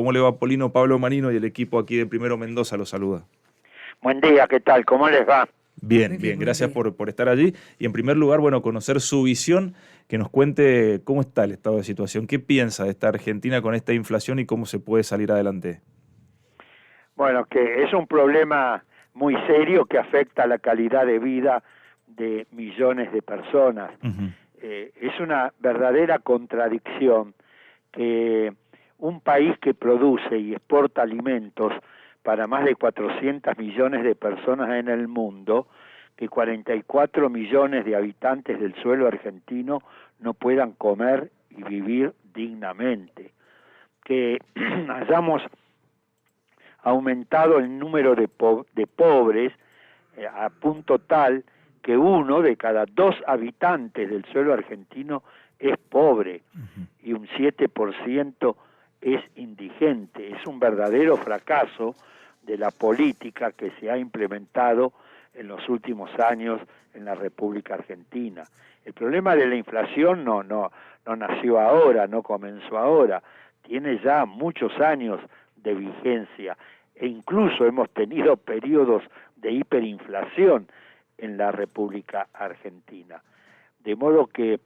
¿Cómo le va, Polino? Pablo Manino y el equipo aquí de Primero Mendoza lo saluda. Buen día, ¿qué tal? ¿Cómo les va? Bien, bien, gracias por estar allí. Y en primer lugar, bueno, conocer su visión, que nos cuente cómo está el estado de situación, qué piensa de esta Argentina con esta inflación y cómo se puede salir adelante. Bueno, que es un problema muy serio que afecta la calidad de vida de millones de personas. Ujú. Es una verdadera contradicción que un país que produce y exporta alimentos para más de 400 millones de personas en el mundo, que 44 millones de habitantes del suelo argentino no puedan comer y vivir dignamente, que hayamos aumentado el número de pobres a punto tal que 1 de cada 2 habitantes del suelo argentino es pobre y un 7% es indigente. Es un verdadero fracaso de la política que se ha implementado en los últimos años en la República Argentina. El problema de la inflación no nació ahora, no comenzó ahora, tiene ya muchos años de vigencia e incluso hemos tenido periodos de hiperinflación en la República Argentina. De modo que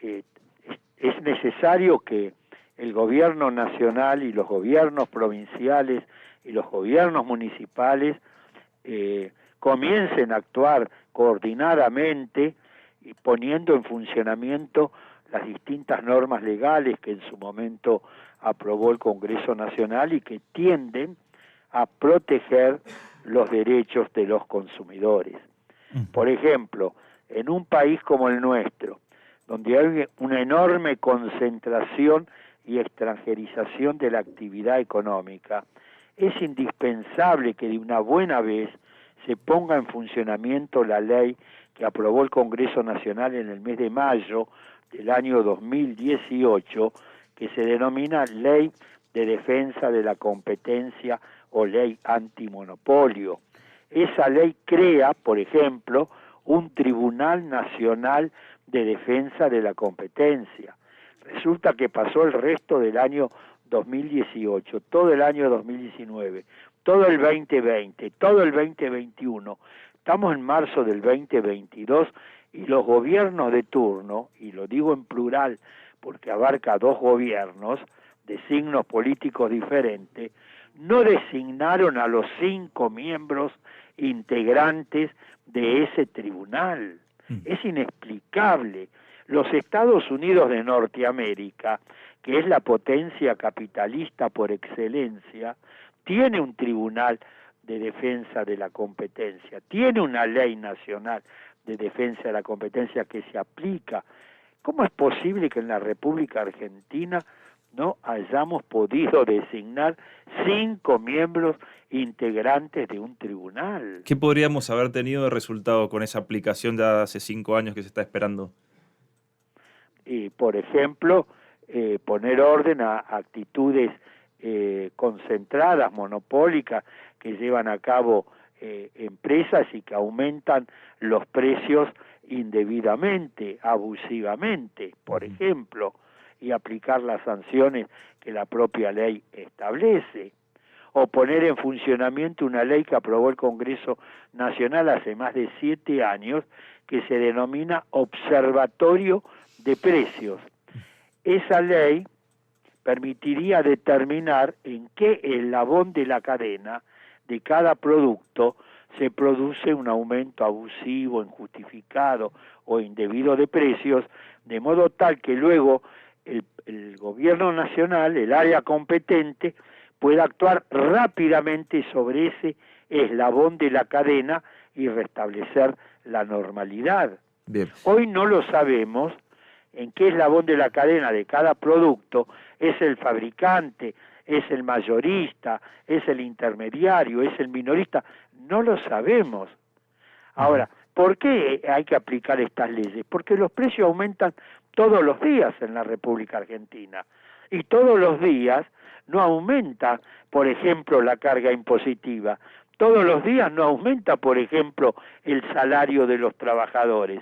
es necesario que el gobierno nacional y los gobiernos provinciales y los gobiernos municipales comiencen a actuar coordinadamente y poniendo en funcionamiento las distintas normas legales que en su momento aprobó el Congreso Nacional y que tienden a proteger los derechos de los consumidores. Por ejemplo, en un país como el nuestro, donde hay una enorme concentración y extranjerización de la actividad económica, es indispensable que de una buena vez se ponga en funcionamiento la ley que aprobó el Congreso Nacional en el mes de mayo del año 2018, que se denomina Ley de Defensa de la Competencia o Ley Antimonopolio. Esa ley crea, por ejemplo, un Tribunal Nacional de Defensa de la Competencia. Resulta que pasó el resto del año 2018, todo el año 2019, todo el 2020, todo el 2021, estamos en marzo del 2022 y los gobiernos de turno, y lo digo en plural porque abarca 2 gobiernos de signos políticos diferentes, no designaron a los 5 miembros integrantes de ese tribunal. Es inexplicable. Los Estados Unidos de Norteamérica, que es la potencia capitalista por excelencia, tiene un tribunal de defensa de la competencia, tiene una ley nacional de defensa de la competencia que se aplica. ¿Cómo es posible que en la República Argentina no hayamos podido designar 5 miembros integrantes de un tribunal? ¿Qué podríamos haber tenido de resultado con esa aplicación ya hace 5 años que se está esperando? Y, por ejemplo, poner orden a actitudes concentradas, monopólicas, que llevan a cabo empresas y que aumentan los precios indebidamente, abusivamente, por ejemplo, y aplicar las sanciones que la propia ley establece, o poner en funcionamiento una ley que aprobó el Congreso Nacional hace más de 7 años, que se denomina Observatorio de Precios. Esa ley permitiría determinar en qué eslabón de la cadena de cada producto se produce un aumento abusivo, injustificado o indebido de precios, de modo tal que luego el gobierno nacional, el área competente, pueda actuar rápidamente sobre ese eslabón de la cadena y restablecer la normalidad. Bien. Hoy no lo sabemos en qué eslabón de la cadena de cada producto es el fabricante, es el mayorista, es el intermediario, es el minorista, no lo sabemos. Ahora, ¿por qué hay que aplicar estas leyes? Porque los precios aumentan todos los días en la República Argentina y todos los días no aumenta, por ejemplo, la carga impositiva. Todos los días no aumenta, por ejemplo, el salario de los trabajadores.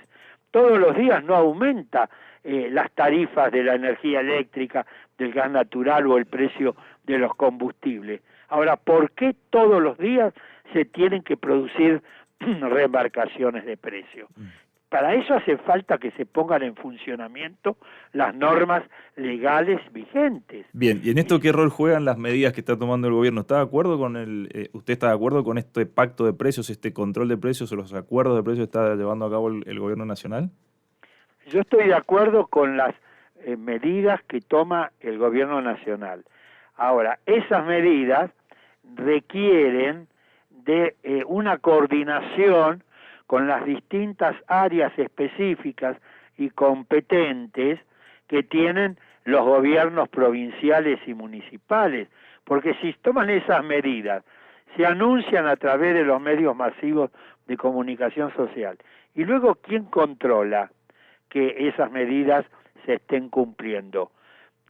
Todos los días no aumenta las tarifas de la energía eléctrica, del gas natural o el precio de los combustibles. Ahora, ¿por qué todos los días se tienen que producir remarcaciones de precio? Para eso hace falta que se pongan en funcionamiento las normas legales vigentes. Bien, ¿y en esto qué rol juegan las medidas que está tomando el gobierno? ¿Está de acuerdo con usted está de acuerdo con este pacto de precios, este control de precios o los acuerdos de precios que está llevando a cabo el gobierno nacional? Yo estoy de acuerdo con las medidas que toma el gobierno nacional. Ahora, esas medidas requieren de una coordinación con las distintas áreas específicas y competentes que tienen los gobiernos provinciales y municipales, porque si toman esas medidas, se anuncian a través de los medios masivos de comunicación social, y luego ¿quién controla que esas medidas se estén cumpliendo?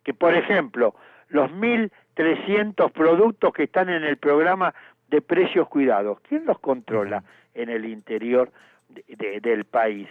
Que, por ejemplo, los 1.300 productos que están en el programa de precios cuidados, ¿quién los controla en el interior del país?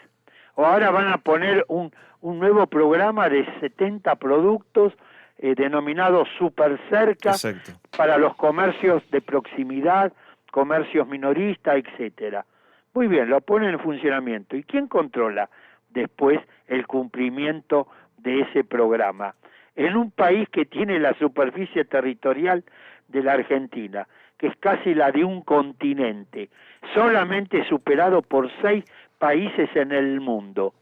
O ahora van a poner un nuevo programa de 70 productos denominados super cerca. Exacto. Para los comercios de proximidad, comercios minoristas, etcétera. Muy bien, lo ponen en funcionamiento. ¿Y quién controla después el cumplimiento de ese programa? En un país que tiene la superficie territorial de la Argentina, que es casi la de un continente, solamente superado por 6 países en el mundo.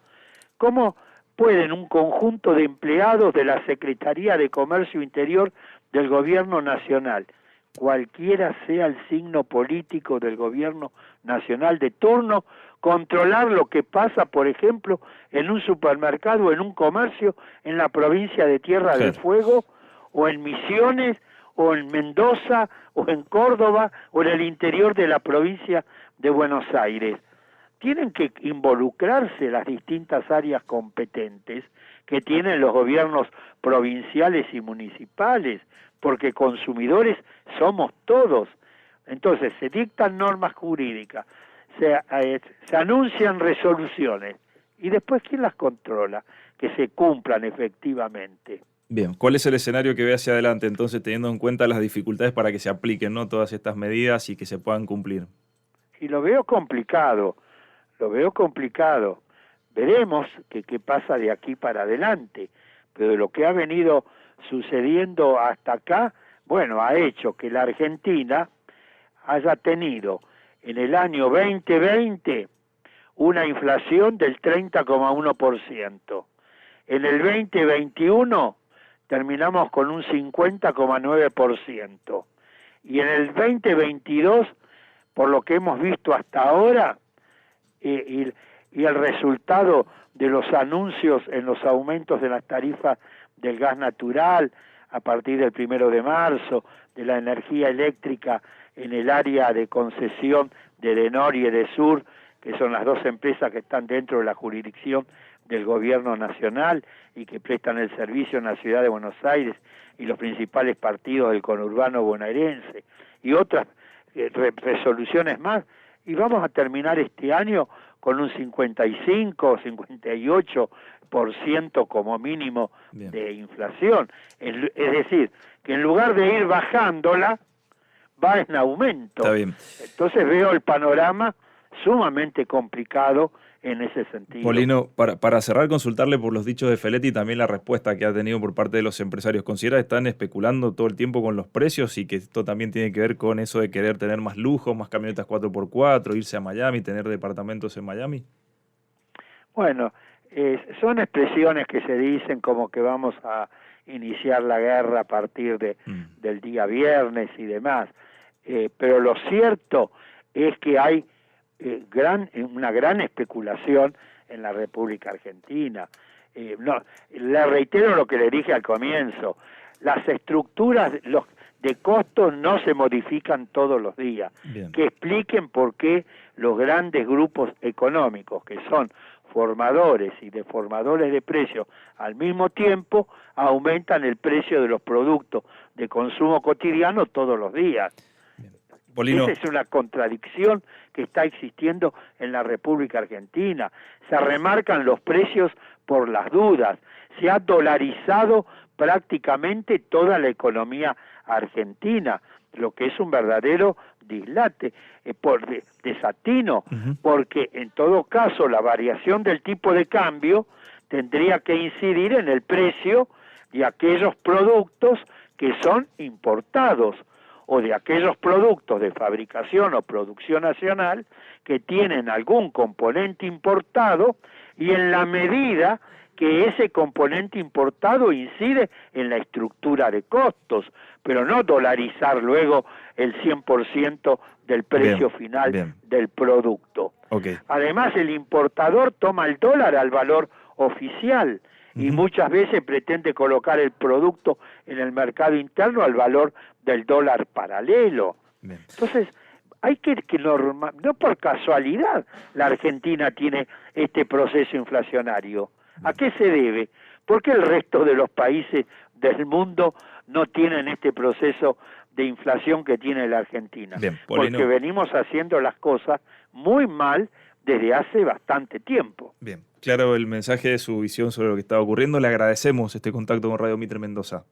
¿Cómo pueden un conjunto de empleados de la Secretaría de Comercio Interior del Gobierno Nacional, cualquiera sea el signo político del Gobierno Nacional de turno, controlar lo que pasa, por ejemplo, en un supermercado, en un comercio, en la provincia de Tierra del Fuego, o en Misiones, o en Mendoza, o en Córdoba, o en el interior de la provincia de Buenos Aires? Tienen que involucrarse las distintas áreas competentes que tienen los gobiernos provinciales y municipales, porque consumidores somos todos. Entonces se dictan normas jurídicas, se anuncian resoluciones, y después ¿quién las controla? Que se cumplan efectivamente. Bien, ¿cuál es el escenario que ve hacia adelante entonces, teniendo en cuenta las dificultades para que se apliquen, ¿no?, todas estas medidas y que se puedan cumplir? Y lo veo complicado. Veremos qué pasa de aquí para adelante, pero de lo que ha venido sucediendo hasta acá, bueno, ha hecho que la Argentina haya tenido en el año 2020 una inflación del 30,1%. En el 2021 terminamos con un 50,9%. Y en el 2022, por lo que hemos visto hasta ahora, y el resultado de los anuncios en los aumentos de las tarifas del gas natural a partir del 1 de marzo, de la energía eléctrica en el área de concesión de Edenor y Edesur, que son las dos empresas que están dentro de la jurisdicción del gobierno nacional y que prestan el servicio en la ciudad de Buenos Aires, y los principales partidos del conurbano bonaerense, y otras resoluciones más, y vamos a terminar este año con un 55 o 58% como mínimo de inflación. Es decir, que en lugar de ir bajándola, va en aumento. Está bien. Entonces veo el panorama sumamente complicado en ese sentido. Polino, para cerrar, consultarle por los dichos de Feletti y también la respuesta que ha tenido por parte de los empresarios. ¿Considera que están especulando todo el tiempo con los precios y que esto también tiene que ver con eso de querer tener más lujos, más camionetas 4x4, irse a Miami, tener departamentos en Miami? Bueno, son expresiones que se dicen como que vamos a iniciar la guerra a partir del día viernes y demás, pero lo cierto es que hay una gran especulación en la República Argentina. Le reitero lo que le dije al comienzo: las estructuras de costos no se modifican todos los días. Bien. Que expliquen por qué los grandes grupos económicos, que son formadores y deformadores de precios al mismo tiempo, aumentan el precio de los productos de consumo cotidiano todos los días. Polino. Esa es una contradicción que está existiendo en la República Argentina. Se remarcan los precios por las dudas. Se ha dolarizado prácticamente toda la economía a Argentina, lo que es un verdadero dislate, desatino, porque en todo caso la variación del tipo de cambio tendría que incidir en el precio de aquellos productos que son importados o de aquellos productos de fabricación o producción nacional que tienen algún componente importado, y en la medida que ese componente importado incide en la estructura de costos, pero no dolarizar luego el 100% del precio final del producto. Además, el importador toma el dólar al valor oficial y muchas veces pretende colocar el producto en el mercado interno al valor del dólar paralelo. Entonces, hay que no por casualidad la Argentina tiene este proceso inflacionario. ¿A qué se debe? ¿Por qué el resto de los países del mundo no tienen este proceso de inflación que tiene la Argentina? Porque venimos haciendo las cosas muy mal desde hace bastante tiempo. Bien, claro el mensaje de su visión sobre lo que está ocurriendo. Le agradecemos este contacto con Radio Mitre Mendoza.